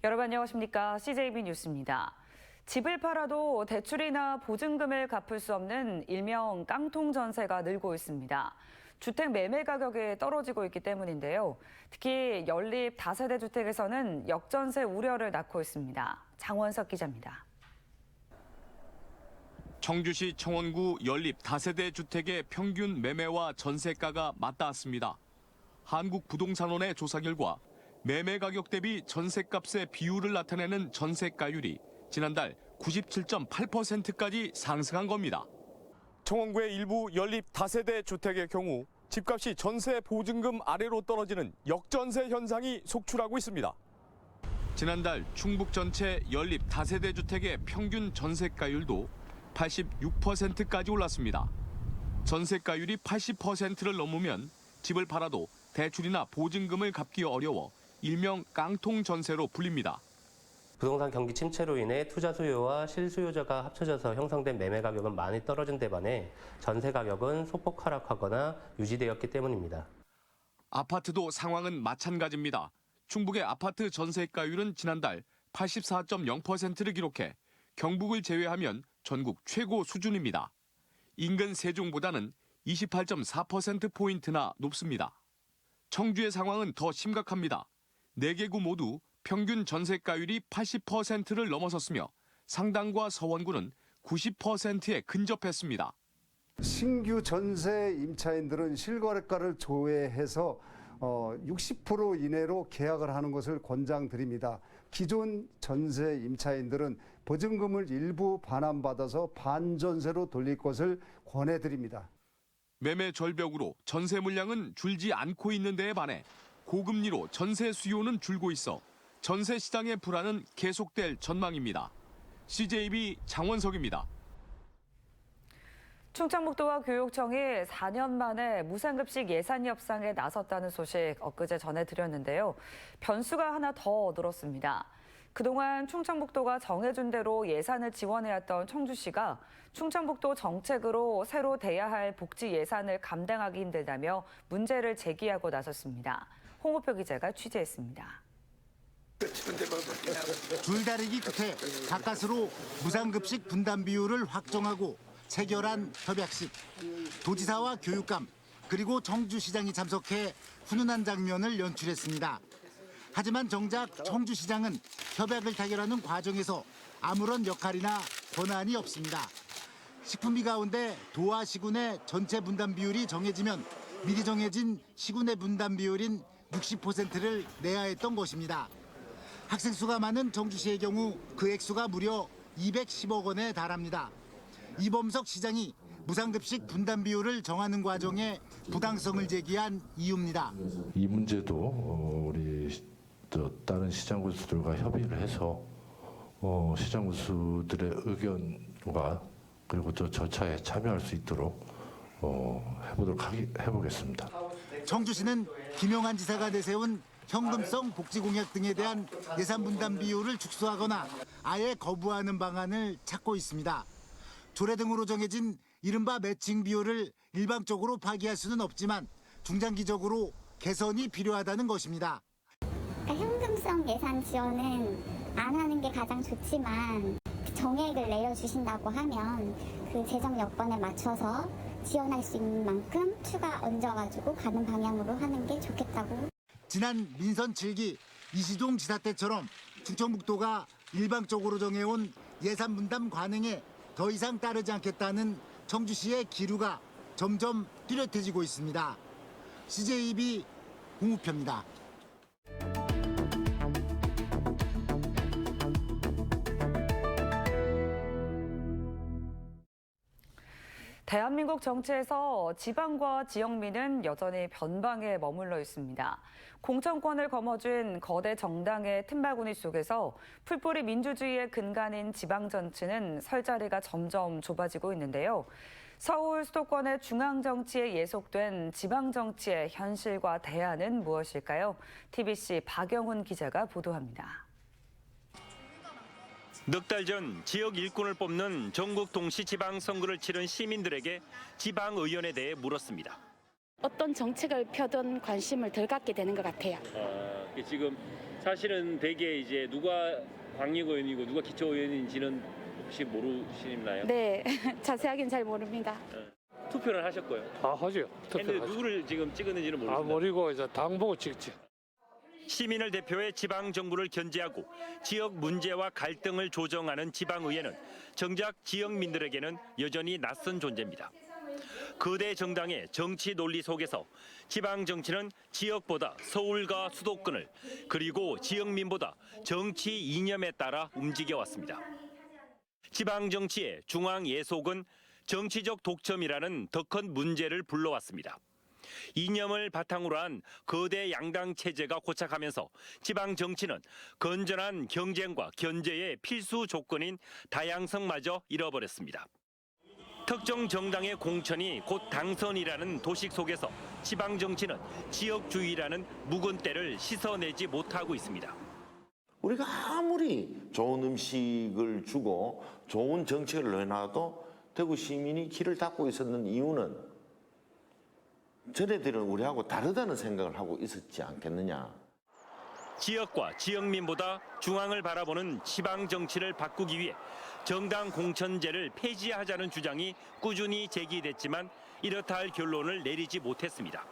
여러분 안녕하십니까? CJB 뉴스입니다. 집을 팔아도 대출이나 보증금을 갚을 수 없는 일명 깡통 전세가 늘고 있습니다. 주택 매매 가격이 떨어지고 있기 때문인데요. 특히 연립 다세대 주택에서는 역전세 우려를 낳고 있습니다. 장원석 기자입니다. 청주시 청원구 연립 다세대 주택의 평균 매매와 전세가가 맞닿았습니다. 한국부동산원의 조사 결과 매매 가격 대비 전세값의 비율을 나타내는 전세가율이 지난달 97.8%까지 상승한 겁니다. 청원구의 일부 연립 다세대 주택의 경우 집값이 전세 보증금 아래로 떨어지는 역전세 현상이 속출하고 있습니다. 지난달 충북 전체 연립 다세대 주택의 평균 전세가율도 86%까지 올랐습니다. 전세가율이 80%를 넘으면 집을 팔아도 대출이나 보증금을 갚기 어려워 일명 깡통 전세로 불립니다. 부동산 경기 침체로 인해 투자 수요와 실수요자가 합쳐져서 형성된 매매 가격은 많이 떨어진 데 반해 전세 가격은 소폭 하락하거나 유지되었기 때문입니다. 아파트도 상황은 마찬가지입니다. 충북의 아파트 전세가율은 지난달 84.0%를 기록해 경북을 제외하면 전국 최고 수준입니다. 인근 세종보다는 28.4%포인트나 높습니다. 청주의 상황은 더 심각합니다. 4개구 모두 평균 전세가율이 80%를 넘어섰으며 상당과 서원구는 90%에 근접했습니다. 신규 전세 임차인들은 실거래가를 조회해서 60% 이내로 계약을 하는 것을 권장드립니다. 기존 전세 임차인들은 보증금을 일부 반환받아서 반전세로 돌릴 것을 권해드립니다. 매매 절벽으로 전세 물량은 줄지 않고 있는 데에 반해 고금리로 전세 수요는 줄고 있어 전세 시장의 불안은 계속될 전망입니다. CJB 장원석입니다. 충청북도와 교육청이 4년 만에 무상급식 예산 협상에 나섰다는 소식 엊그제 전해드렸는데요. 변수가 하나 더 늘었습니다. 그동안 충청북도가 정해준 대로 예산을 지원해왔던 청주시가 충청북도 정책으로 새로 대야 할 복지 예산을 감당하기 힘들다며 문제를 제기하고 나섰습니다. 홍우표 기자가 취재했습니다. 줄다리기 끝에 가까스로 무상급식 분담 비율을 확정하고 체결한 협약식. 도지사와 교육감 그리고 청주시장이 참석해 훈훈한 장면을 연출했습니다. 하지만 정작 청주시장은 협약을 타결하는 과정에서 아무런 역할이나 권한이 없습니다. 식품비 가운데 도와 시군의 전체 분담 비율이 정해지면 미리 정해진 시군의 분담 비율인 60%를 내야 했던 것입니다. 학생 수가 많은 청주시의 경우 그 액수가 무려 210억 원에 달합니다. 이범석 시장이 무상급식 분담 비율을 정하는 과정에 부당성을 제기한 이유입니다. 이 문제도 우리 다른 시장 군수들과 협의를 해서 시장 군수들의 의견과 그리고 또 절차에 참여할 수 있도록 해보겠습니다. 청주시는 김용한 지사가 내세운 현금성 복지 공약 등에 대한 예산 분담 비율을 축소하거나 아예 거부하는 방안을 찾고 있습니다. 조례 등으로 정해진 이른바 매칭 비율을 일방적으로 파기할 수는 없지만 중장기적으로 개선이 필요하다는 것입니다. 현금성 예산 지원은 안 하는 게 가장 좋지만 정액을 내려주신다고 하면 그 재정 여건에 맞춰서 지원할 수 있는 만큼 추가 얹어가지고 가는 방향으로 하는 게 좋겠다고. 지난 민선 7기 이시종 지사 때처럼 충청북도가 일방적으로 정해온 예산 분담 관행에 더 이상 따르지 않겠다는 청주시의 기류가 점점 뚜렷해지고 있습니다. CJB 홍우표입니다. 대한민국 정치에서 지방과 지역민은 여전히 변방에 머물러 있습니다. 공천권을 거머쥔 거대 정당의 틈바구니 속에서 풀뿌리 민주주의의 근간인 지방정치는 설 자리가 점점 좁아지고 있는데요. 서울 수도권의 중앙정치에 예속된 지방정치의 현실과 대안은 무엇일까요? TBC 박영훈 기자가 보도합니다. 넉 달 전 지역 일꾼을 뽑는 전국 동시 지방선거를 치른 시민들에게 지방의원에 대해 물었습니다. 어떤 정책을 펴든 관심을 덜 갖게 되는 것 같아요. 지금 사실은 대개 이제 누가 광역의원이고 누가 기초의원인지는 혹시 모르시나요? 네, 자세하게는 잘 모릅니다. 투표를 하셨고요. 하죠. 근데 누구를 지금 찍었는지는 모르겠습니다. 모르고 이제 당 보고 찍지. 시민을 대표해 지방 정부를 견제하고 지역 문제와 갈등을 조정하는 지방의회는 정작 지역민들에게는 여전히 낯선 존재입니다. 거대 정당의 정치 논리 속에서 지방 정치는 지역보다 서울과 수도권을 그리고 지역민보다 정치 이념에 따라 움직여 왔습니다. 지방 정치의 중앙 예속은 정치적 독점이라는 더 큰 문제를 불러왔습니다. 이념을 바탕으로 한 거대 양당 체제가 고착하면서 지방 정치는 건전한 경쟁과 견제의 필수 조건인 다양성마저 잃어버렸습니다. 특정 정당의 공천이 곧 당선이라는 도식 속에서 지방 정치는 지역주의라는 묵은 때를 씻어내지 못하고 있습니다. 우리가 아무리 좋은 음식을 주고 좋은 정책을 내놔도 대구 시민이 길을 닫고 있었는 이유는 저네들은 우리하고 다르다는 생각을 하고 있었지 않겠느냐. 지역과 지역민보다 중앙을 바라보는 지방 정치를 바꾸기 위해 정당 공천제를 폐지하자는 주장이 꾸준히 제기됐지만 이렇다 할 결론을 내리지 못했습니다.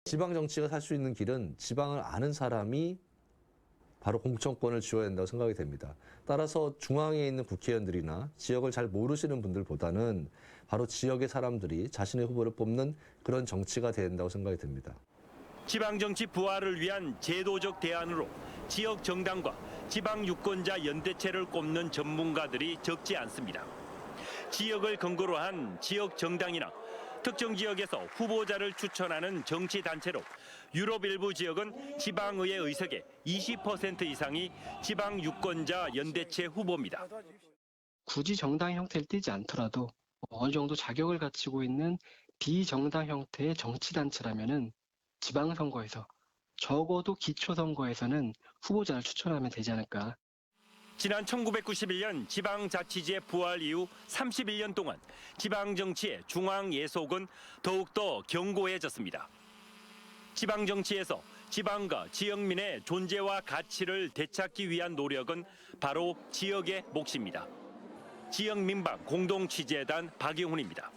지방 정치가 살 수 있는 길은 지방을 아는 사람이 바로 공천권을 쥐어야 된다고 생각이 됩니다. 따라서 중앙에 있는 국회의원들이나 지역을 잘 모르시는 분들보다는 바로 지역의 사람들이 자신의 후보를 뽑는 그런 정치가 돼야 된다고 생각이 됩니다. 지방정치 부활을 위한 제도적 대안으로 지역 정당과 지방 유권자 연대체를 꼽는 전문가들이 적지 않습니다. 지역을 근거로 한 지역 정당이나 특정 지역에서 후보자를 추천하는 정치 단체로 유럽 일부 지역은 지방의회 의석의 20% 이상이 지방 유권자 연대체 후보입니다. 굳이 정당 형태를 띠지 않더라도 어느 정도 자격을 갖추고 있는 비정당 형태의 정치단체라면은 지방선거에서 적어도 기초선거에서는 후보자를 추천하면 되지 않을까. 지난 1991년 지방자치제 부활 이후 31년 동안 지방정치의 중앙 예속은 더욱더 견고해졌습니다. 지방정치에서 지방과 지역민의 존재와 가치를 되찾기 위한 노력은 바로 지역의 몫입니다. 지역민방 공동취재단 박용훈입니다.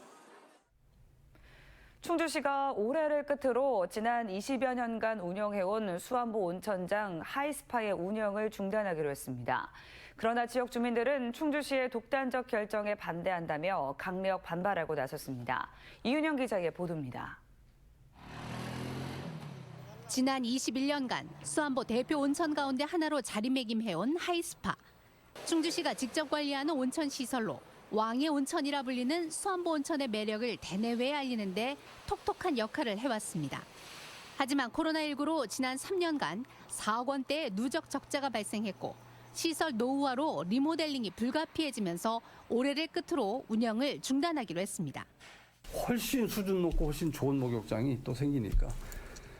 충주시가 올해를 끝으로 지난 20여 년간 운영해온 수안보 온천장 하이스파의 운영을 중단하기로 했습니다. 그러나 지역 주민들은 충주시의 독단적 결정에 반대한다며 강력 반발하고 나섰습니다. 이윤영 기자의 보도입니다. 지난 21년간 수안보 대표 온천 가운데 하나로 자리매김해온 하이스파. 충주시가 직접 관리하는 온천 시설로 왕의 온천이라 불리는 수안보 온천의 매력을 대내외에 알리는 데 톡톡한 역할을 해왔습니다. 하지만 코로나19로 지난 3년간 4억 원대의 누적 적자가 발생했고 시설 노후화로 리모델링이 불가피해지면서 올해를 끝으로 운영을 중단하기로 했습니다. 훨씬 수준 높고 훨씬 좋은 목욕장이 또 생기니까.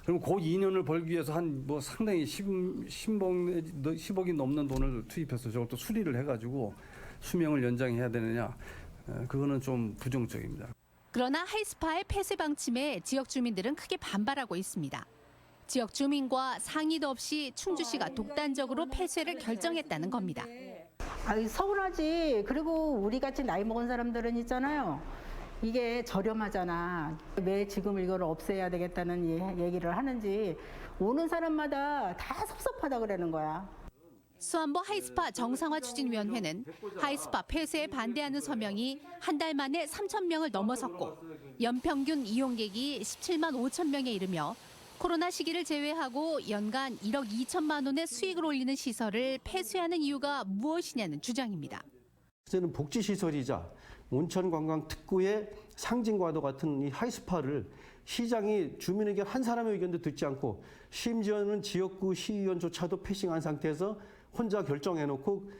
그럼 그 2년을 벌기 위해서 상당히 10억이 넘는 돈을 투입해서 저걸 또 수리를 해가지고 수명을 연장해야 되느냐, 그거는 좀 부정적입니다. 그러나 하이스파의 폐쇄 방침에 지역 주민들은 크게 반발하고 있습니다. 지역 주민과 상의도 없이 충주시가 독단적으로 폐쇄를 결정했다는 겁니다. 서운하지. 그리고 우리 같이 나이 먹은 사람들은 있잖아요. 이게 저렴하잖아. 왜 지금 이걸 없애야 되겠다는 얘기를 하는지 오는 사람마다 다 섭섭하다 그러는 거야. 수안보 하이스파 정상화 추진위원회는 하이스파 폐쇄에 반대하는 서명이 한 달 만에 3,000명을 넘어섰고 연평균 이용객이 17만 5천 명에 이르며 코로나 시기를 제외하고 연간 1억 2천만 원의 수익을 올리는 시설을 폐쇄하는 이유가 무엇이냐는 주장입니다. 저는 복지시설이자 온천관광 특구의 상징과도 같은 이 하이스파를 시장이 주민에게 한 사람의 의견도 듣지 않고 심지어는 지역구 시의원조차도 패싱한 상태에서 혼자 결정해놓고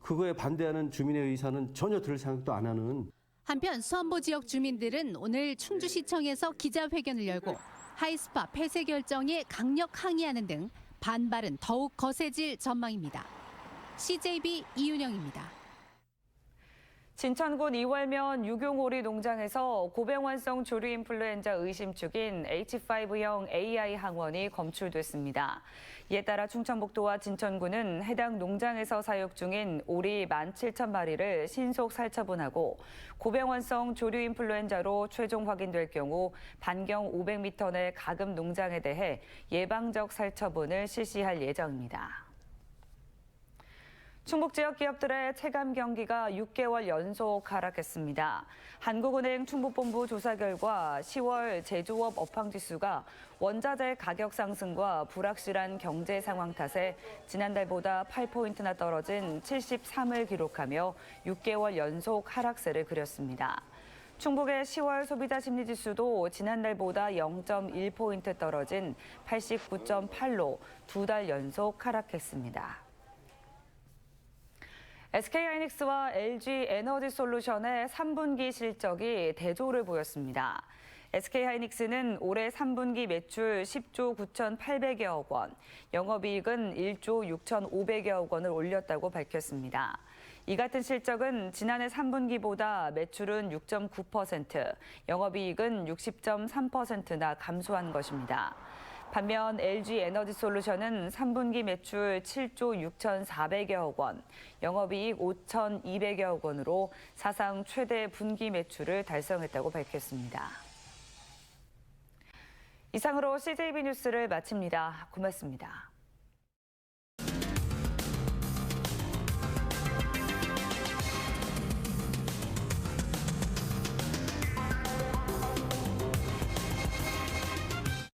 그거에 반대하는 주민의 의사는 전혀 들을 생각도 안 하는. 한편 수안보 지역 주민들은 오늘 충주시청에서 기자회견을 열고 하이스파 폐쇄 결정에 강력 항의하는 등 반발은 더욱 거세질 전망입니다. CJB 이윤영입니다. 진천군 이월면 유경오리 농장에서 고병환성 조류 인플루엔자 의심 중인 H5형 AI 항원이 검출됐습니다. 이에 따라 충청북도와 진천군은 해당 농장에서 사육 중인 오리 17,000마리를 신속 살처분하고 고병환성 조류 인플루엔자로 최종 확인될 경우 반경 500m 내 가금 농장에 대해 예방적 살처분을 실시할 예정입니다. 충북 지역 기업들의 체감 경기가 6개월 연속 하락했습니다. 한국은행 충북본부 조사 결과 10월 제조업 업황지수가 원자재 가격 상승과 불확실한 경제 상황 탓에 지난달보다 8포인트나 떨어진 73을 기록하며 6개월 연속 하락세를 그렸습니다. 충북의 10월 소비자 심리지수도 지난달보다 0.1포인트 떨어진 89.8로 2달 연속 하락했습니다. SK하이닉스와 LG에너지솔루션의 3분기 실적이 대조를 보였습니다. SK하이닉스는 올해 3분기 매출 10조 9,800여억 원, 영업이익은 1조 6,500여억 원을 올렸다고 밝혔습니다. 이 같은 실적은 지난해 3분기보다 매출은 6.9%, 영업이익은 60.3%나 감소한 것입니다. 반면 LG에너지솔루션은 3분기 매출 7조 6,400여억 원, 영업이익 5,200여억 원으로 사상 최대 분기 매출을 달성했다고 밝혔습니다. 이상으로 CJB 뉴스를 마칩니다. 고맙습니다.